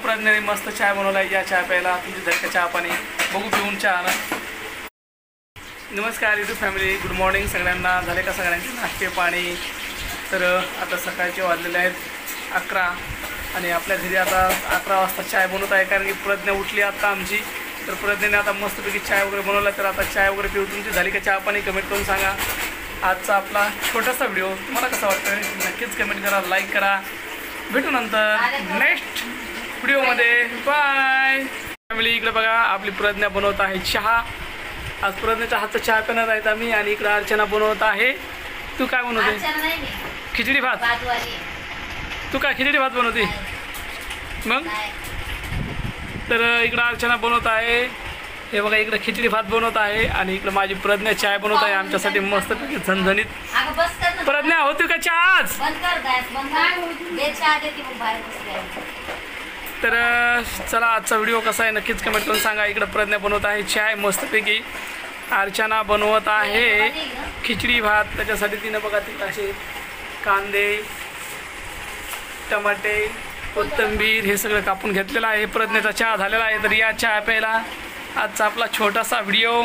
प्रज्ञाने मस्त चहा बनवला आहे। या चहा प्यायला तुमची झटका चहा पाणी बघू पिऊन चहा ना। नमस्कार यूट्यूब फॅमिली, गुड मॉर्निंग सगळ्यांना। झाले का सगळ्यांचे नाश्ते पाणी? तर आता सकाळचे वाजलेले आहेत 11 आणि आपल्या घरी आता 11 वाजता चाय बनवत आहे, कारण की प्रज्ञा उठली आता आमची। तर प्रज्ञाने आता मस्तपैकी चाय वगैरे बनवला, तर आता चाय वगैरे पिऊ। तुमची झाली का चहा पाणी? कमेंट करून सांगा। आजचा आपला छोटासा व्हिडिओ तुम्हाला कसा वाटतोय नक्कीच कमेंट करा, लाईक करा। भेटू नंतर नेक्स्ट व्हिडिओमध्ये। Bye family. इकडे बघा आपली प्रज्ञा बनवत आहे चहा। आज प्रज्ञाच्या हातचा चहा पिणार आहेत आम्ही। आणि इकडे अर्चना बनवत आहे। तू काय बनवते? खिचडी भात। तू काय खिचडी भात बनवते मग? तर इकडे अर्चना बनवत आहे, हे बघा इकडे खिचडी भात बनवत आहे। आणि इकडे माझी प्रज्ञा चाय बनवत आहे आमच्यासाठी मस्तपैकी झणझणीत। प्रज्ञा होती का चहा आज? तर चला आजचा व्हिडिओ कसा आहे नक्कीच कमेंट करून सांगा। इकडे प्रज्ञा बनवत आहे चाय मस्तपैकी, अर्चना बनवत आहे खिचडी भात। त्याच्यासाठी तिनं बघा तिथं असे कांदे टमाटे कोथिंबीर हे सगळं कापून घेतलेलं आहे। प्रज्ञेचा चहा झालेला आहे। तर या चहा प्यायला आजचा आपला छोटासा व्हिडिओ।